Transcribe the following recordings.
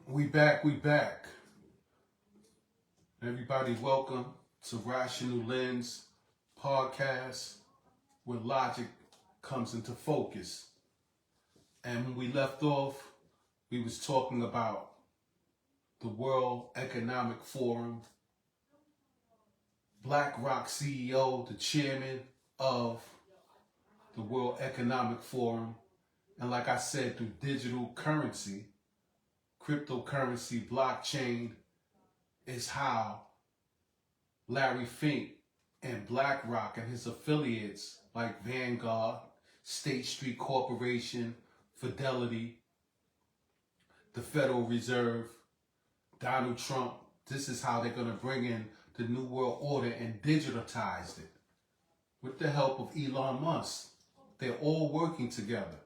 We back. Everybody, welcome to Rational Lens Podcast, where logic comes into focus. And when we left off, we was talking about the World Economic Forum, BlackRock CEO, the chairman of the World Economic Forum. And like I said, through digital currency, cryptocurrency, blockchain, is how Larry Fink and BlackRock and his affiliates like Vanguard, State Street Corporation, Fidelity, the Federal Reserve, Donald Trump, this is how they're going to bring in the New World Order and digitize it. With the help of Elon Musk, they're all working together.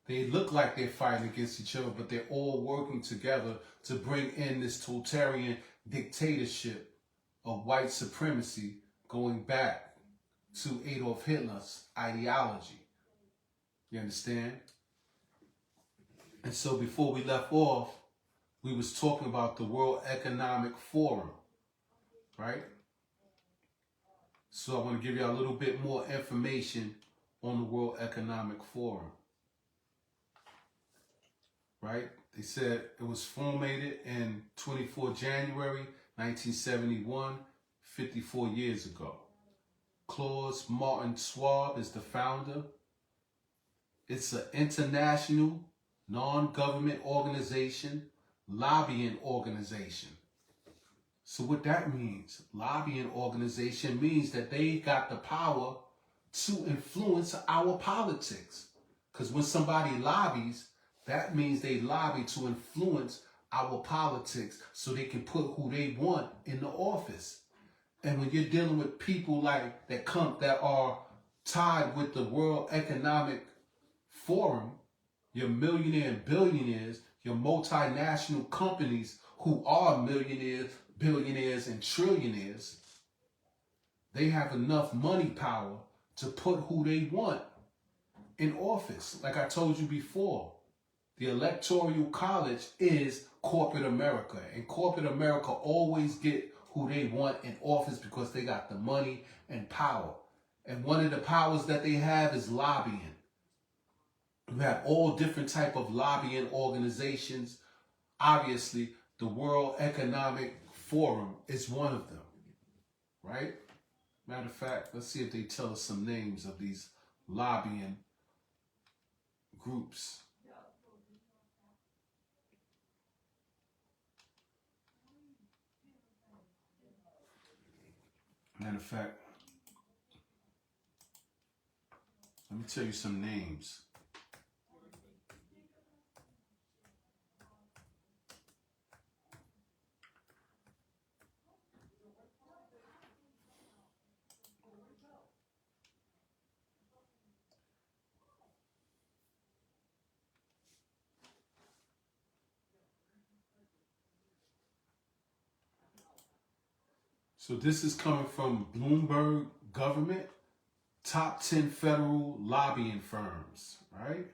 They look like they're fighting against each other, but they're all working together to bring in this totalitarian dictatorship of white supremacy going back to Adolf Hitler's ideology. You understand? And so before we left off, we was talking about the World Economic Forum, right? So I want to give you a little bit more information on the World Economic Forum. Right? They said it was formatted in 24 January 1971, 54 years ago. Klaus Martin Schwab is the founder. It's an international, non-government organization, lobbying organization. So what that means, lobbying organization means that they got the power to influence our politics. Because when somebody lobbies, that means they lobby to influence our politics so they can put who they want in the office. And when you're dealing with people like that are tied with the World Economic Forum, your millionaire and billionaires, your multinational companies who are millionaires, billionaires, and trillionaires, they have enough money power to put who they want in office. Like I told you before, the Electoral College is corporate America, and corporate America always get who they want in office because they got the money and power. And one of the powers that they have is lobbying. We have all different type of lobbying organizations. Obviously, the World Economic Forum is one of them, right? Matter of fact, let's see if they tell us some names of these lobbying groups. Matter of fact, let me tell you some names. So this is coming from Bloomberg Government, top 10 federal lobbying firms, right?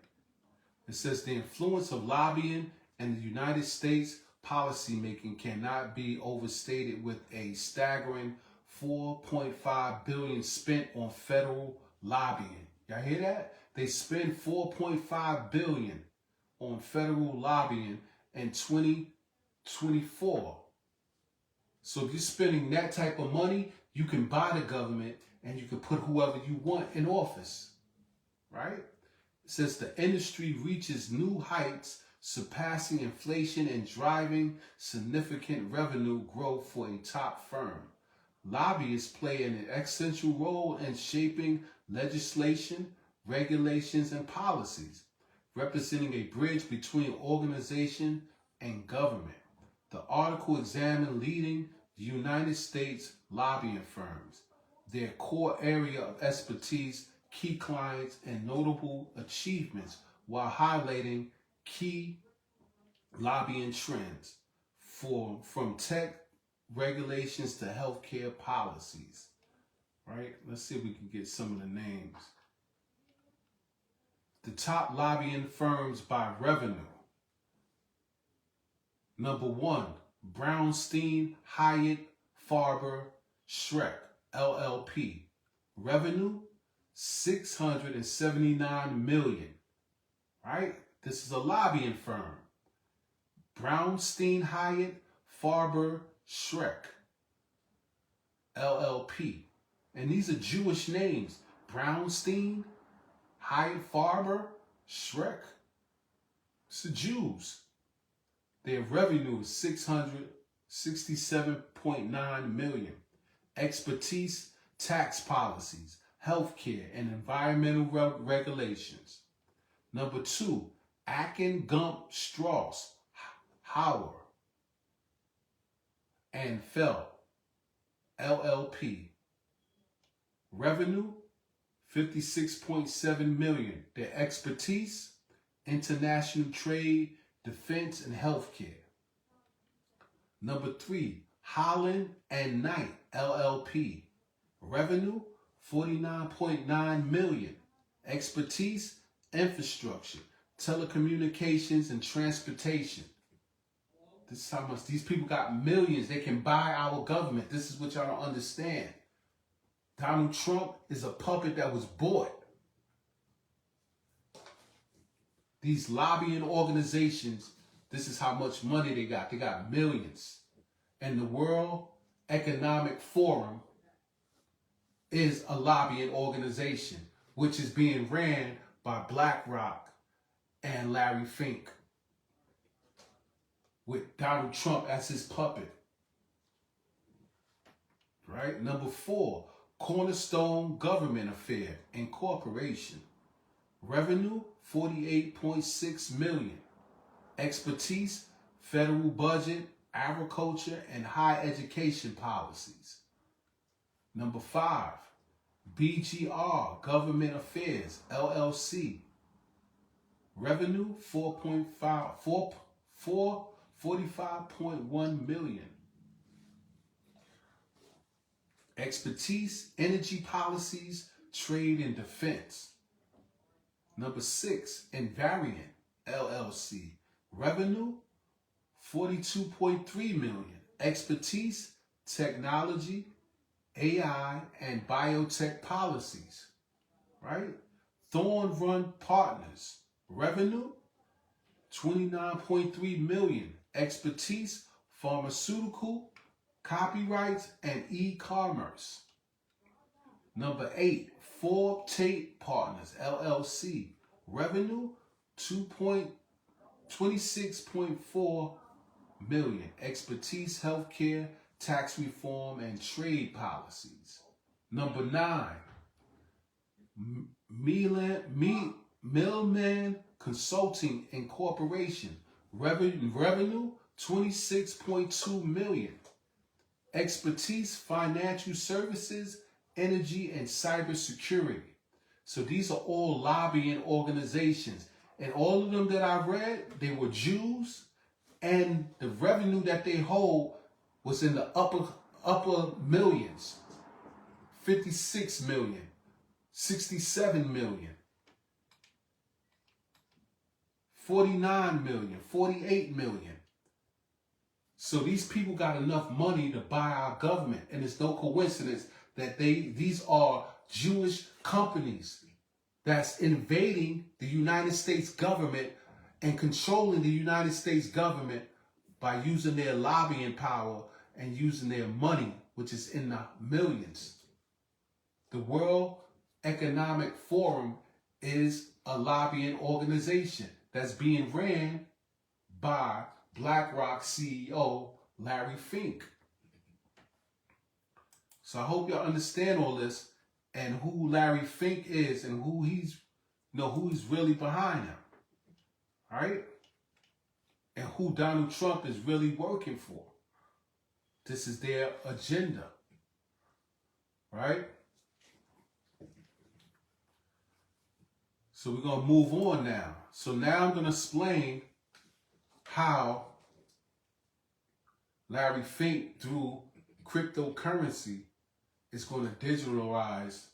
It says the influence of lobbying in the United States policymaking cannot be overstated, with a staggering $4.5 billion spent on federal lobbying. Y'all hear that? They spend $4.5 billion on federal lobbying in 2024. So if you're spending that type of money, you can buy the government and you can put whoever you want in office, right? It says the industry reaches new heights, surpassing inflation and driving significant revenue growth for a top firm. Lobbyists play an essential role in shaping legislation, regulations, and policies, representing a bridge between organization and government. The article examined leading United States lobbying firms, their core area of expertise, key clients, and notable achievements, while highlighting key lobbying trends from tech regulations to healthcare policies. Right? Let's see if we can get some of the names. The top lobbying firms by revenue. Number 1, Brownstein Hyatt Farber Schreck, LLP. Revenue, $679 million. Right? This is a lobbying firm. Brownstein Hyatt Farber Schreck, LLP. And these are Jewish names. Brownstein Hyatt Farber Schreck. It's the Jews. Their revenue is $667.9 million. Expertise, tax policies, healthcare, and environmental regulations. Number 2, Akin Gump Strauss, Hauer, and Fell, LLP. Revenue, $56.7 million. Their expertise, international trade, defense, and healthcare. Number 3, Holland and Knight, LLP. Revenue, $49.9 million. Expertise, infrastructure, telecommunications, and transportation. This is how much these people got. Millions. They can buy our government. This is what y'all don't understand. Donald Trump is a puppet that was bought. These lobbying organizations, this is how much money they got. They got millions. And the World Economic Forum is a lobbying organization, which is being ran by BlackRock and Larry Fink, with Donald Trump as his puppet. Right? Number 4, Cornerstone Government Affair Incorporation. Revenue, $48.6 million. Expertise, federal budget, agriculture, and higher education policies. Number 5, BGR Government Affairs, LLC. Revenue, $45.1 million. Expertise, energy policies, trade, and defense. Number 6, Invariant, LLC. Revenue, $42.3 million. Expertise, technology, AI, and biotech policies. Right? Thorn Run Partners. Revenue, $29.3 million. Expertise, pharmaceutical, copyrights, and e-commerce. Number 8, Forbes Tate Partners, LLC. Revenue, $26.4 million. Expertise, healthcare, tax reform, and trade policies. Number 9, Millman Consulting Incorporation. Revenue, $26.2 million. Expertise, financial services, energy, and cybersecurity. So these are all lobbying organizations. And all of them that I read, they were Jews, and the revenue that they hold was in the upper millions. 56 million, 67 million, 49 million, 48 million. So these people got enough money to buy our government, and it's no coincidence that these are Jewish companies that's invading the United States government and controlling the United States government by using their lobbying power and using their money, which is in the millions. The World Economic Forum is a lobbying organization that's being ran by BlackRock CEO Larry Fink. So I hope y'all understand all this and who Larry Fink is and who he's really behind him. All right? And who Donald Trump is really working for. This is their agenda. Right? So we're going to move on now. So now I'm going to explain how Larry Fink, through cryptocurrency, is going to digitalize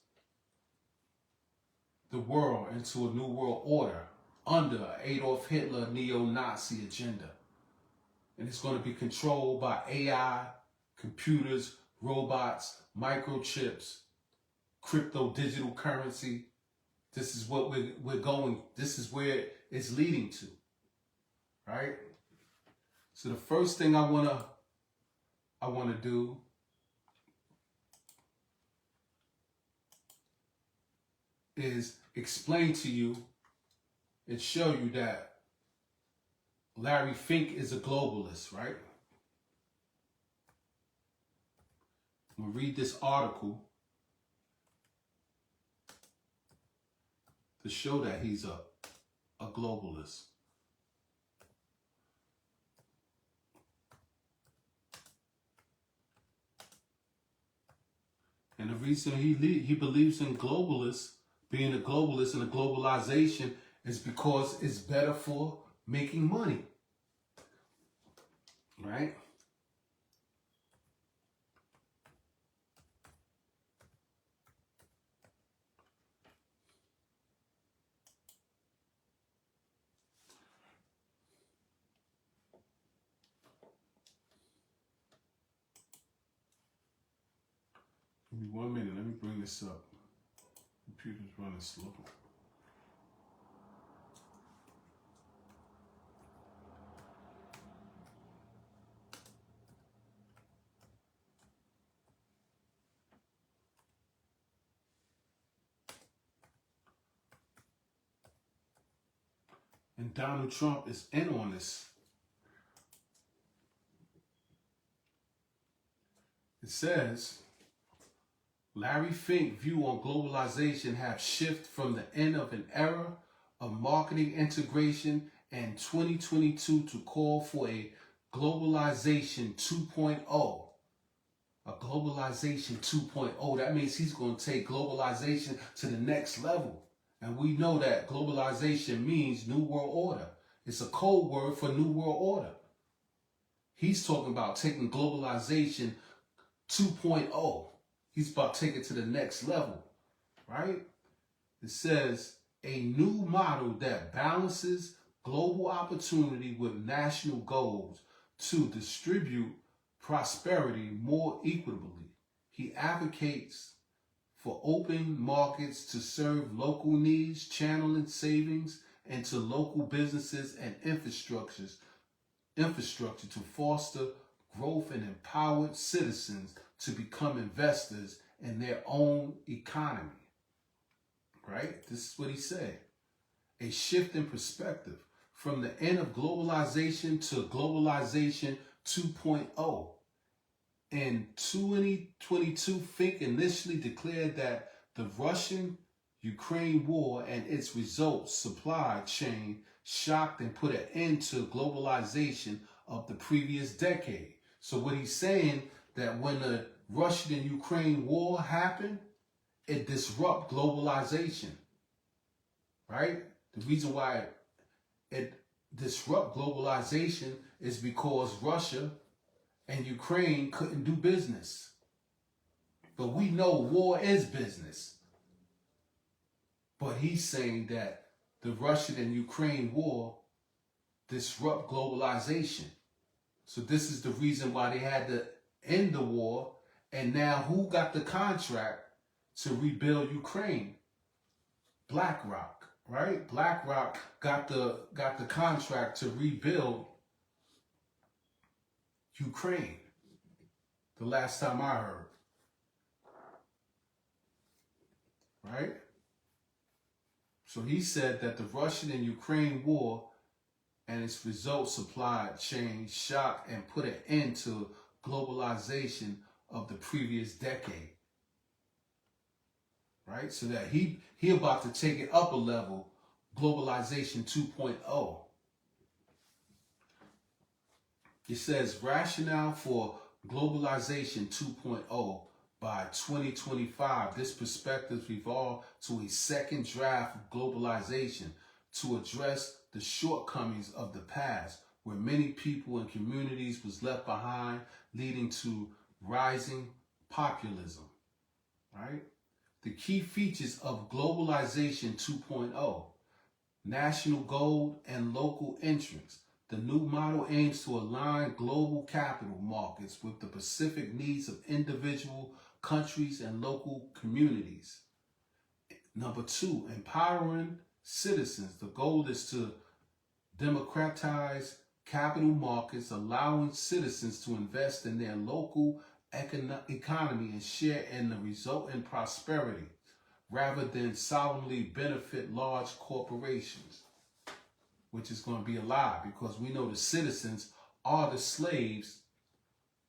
the world into a new world order under Adolf Hitler neo-Nazi agenda. and it's going to be controlled by AI, computers, robots, microchips, crypto, digital currency. This is what we're going. This is where it's leading to, right? So the first thing I wanna do is explain to you and show you that Larry Fink is a globalist, right? I'm gonna read this article to show that he's a globalist. And the reason he believes in globalists, being a globalist and a globalization, is because it's better for making money, right? Give me 1 minute. Let me bring this up. Computer's running slow. And Donald Trump is in on this. It says, Larry Fink view on globalization have shifted from the end of an era of marketing integration in 2022 to call for a globalization 2.0. A globalization 2.0. That means he's going to take globalization to the next level. And we know that globalization means New World Order. It's a code word for New World Order. He's talking about taking globalization 2.0. He's about to take it to the next level, right? It says, a new model that balances global opportunity with national goals to distribute prosperity more equitably. He advocates for open markets to serve local needs, channeling savings into local businesses and infrastructure to foster growth and empower citizens to become investors in their own economy. Right? This is what he said. A shift in perspective from the end of globalization to globalization 2.0. In 2022, Fink initially declared that the Russian-Ukraine war and its results supply chain shocked and put an end to globalization of the previous decade. So what he's saying, that when the Russian and Ukraine war happened, it disrupted globalization, right? The reason why it disrupt globalization is because Russia and Ukraine couldn't do business. But we know war is business. But he's saying that the Russian and Ukraine war disrupt globalization. So this is the reason why they had to end the war. And now who got the contract to rebuild Ukraine? BlackRock, right? BlackRock got the contract to rebuild Ukraine. The last time I heard. Right? So he said that the Russian and Ukraine war and its results supply chain shocked and put an end to globalization of the previous decade. Right? So that he about to take it up a level, globalization 2.0. It says rationale for globalization 2.0 by 2025. This perspective evolved to a second draft of globalization to address the shortcomings of the past, where many people and communities was left behind, leading to rising populism. Right? The key features of globalization 2.0. National goal and local entrance. The new model aims to align global capital markets with the specific needs of individual countries and local communities. Number two, empowering citizens. The goal is to democratize capital markets, allowing citizens to invest in their local economy and share in the resultant prosperity, rather than solemnly benefit large corporations, which is going to be a lie, because we know the citizens are the slaves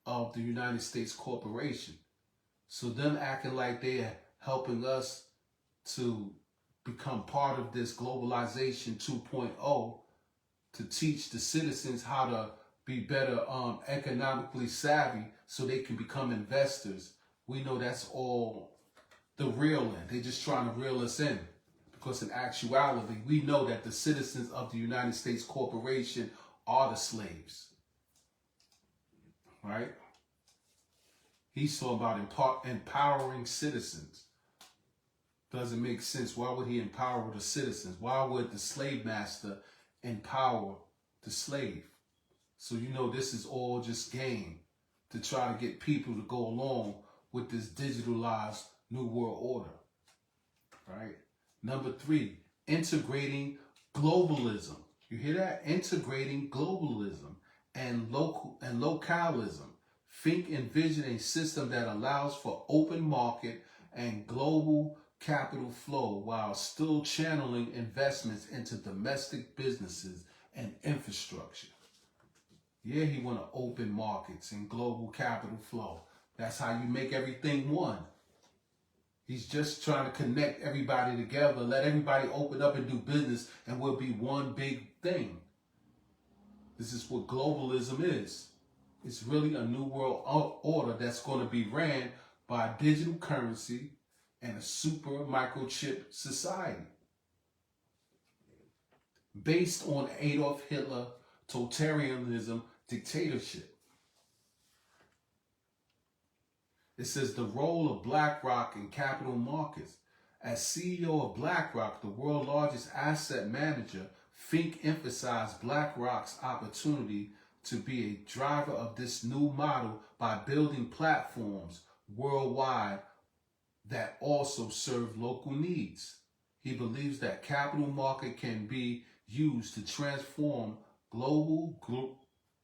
of the United States corporation. So them acting like they're helping us to become part of this globalization 2.0 to teach the citizens how to be better economically savvy so they can become investors. We know that's all the real end. They're just trying to reel us in, because in actuality, we know that the citizens of the United States corporation are the slaves, right? He's talking about empowering citizens. Doesn't make sense. Why would he empower the citizens? Why would the slave master empower the slave? So you know this is all just game to try to get people to go along with this digitalized new world order, right? Number three, integrating globalism. You hear that? Integrating globalism and localism. Think and vision a system that allows for open market and global capital flow while still channeling investments into domestic businesses and infrastructure. Yeah, he want to open markets and global capital flow. That's how you make everything one. He's just trying to connect everybody together, let everybody open up and do business, and we'll be one big thing. This is what globalism is. It's really a new world order that's going to be ran by digital currency and a super microchip society based on Adolf Hitler totalitarianism dictatorship. It says the role of BlackRock in capital markets. As CEO of BlackRock, the world's largest asset manager, Fink emphasized BlackRock's opportunity to be a driver of this new model by building platforms worldwide that also serve local needs. He believes that capital market can be used to transform global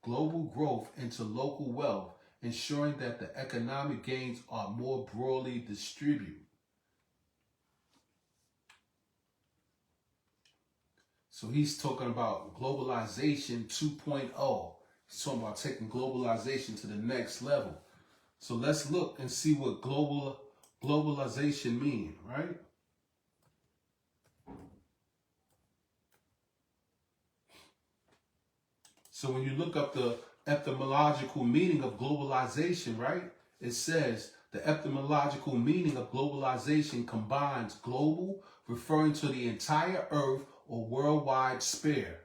growth into local wealth, ensuring that the economic gains are more broadly distributed. So he's talking about globalization 2.0. He's talking about taking globalization to the next level. So let's look and see what globalization means, right? So when you look up the etymological meaning of globalization, right? It says the etymological meaning of globalization combines global, referring to the entire earth or worldwide sphere.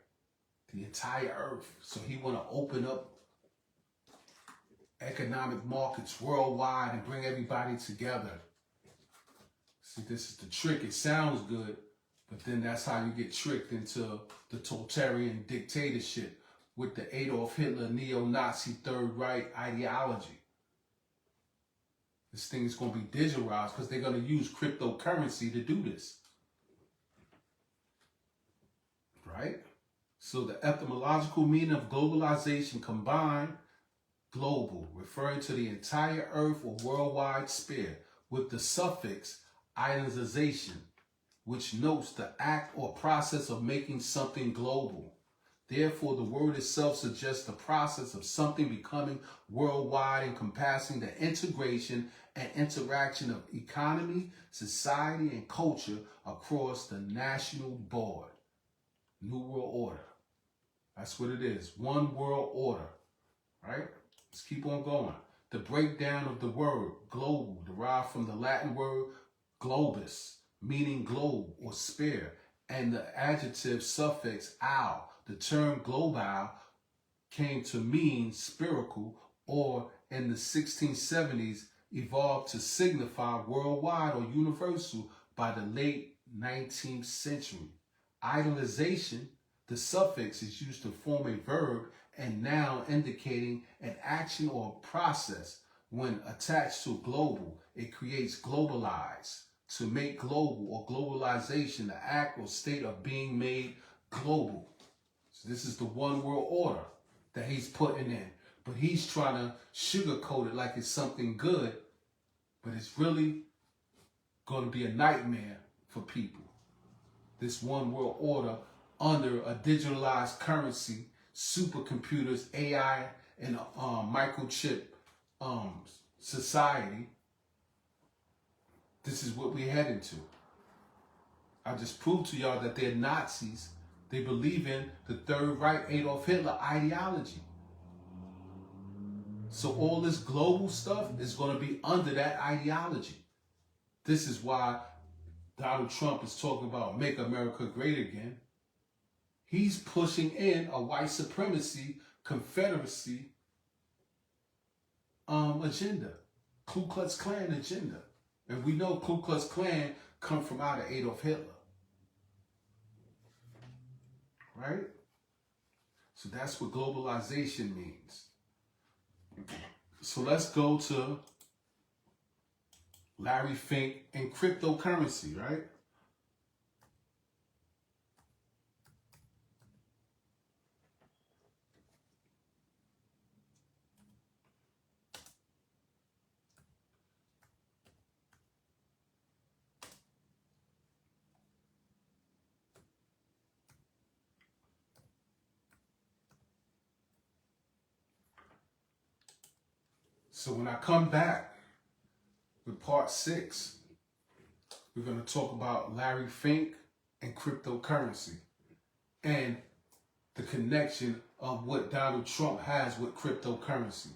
The entire earth. So he want to open up economic markets worldwide and bring everybody together. See, this is the trick. It sounds good, but then that's how you get tricked into the totalitarian dictatorship with the Adolf Hitler neo-Nazi Third Reich ideology. This thing is going to be digitalized because they're going to use cryptocurrency to do this. Right? So the etymological meaning of globalization combined global, referring to the entire earth or worldwide sphere, with the suffix ionization, which notes the act or process of making something global. Therefore, the word itself suggests the process of something becoming worldwide, encompassing the integration and interaction of economy, society, and culture across the national board. New World Order. That's what it is. One world order. Right? Let's keep on going. The breakdown of the word global, derived from the Latin word globus, meaning globe or sphere, and the adjective suffix "al." The term global came to mean spherical, or in the 1670s evolved to signify worldwide or universal by the late 19th century. Idealization, The suffix is used to form a verb and noun indicating an action or a process. When attached to global, it creates globalize, to make global, or globalization, the act or state of being made global. So this is the one world order that he's putting in. But he's trying to sugarcoat it like it's something good, but it's really going to be a nightmare for people. This one world order under a digitalized currency, supercomputers, AI, and microchip society. This is what we're heading to. I just proved to y'all that they're Nazis. They believe in the Third Reich, Adolf Hitler ideology. So all this global stuff is going to be under that ideology. This is why Donald Trump is talking about make America great again. He's pushing in a white supremacy, Confederacy agenda, Ku Klux Klan agenda. And we know Ku Klux Klan come from out of Adolf Hitler. Right? So that's what globalization means. So let's go to Larry Fink and cryptocurrency, right? So when I come back with part 6, we're going to talk about Larry Fink and cryptocurrency and the connection of what Donald Trump has with cryptocurrency.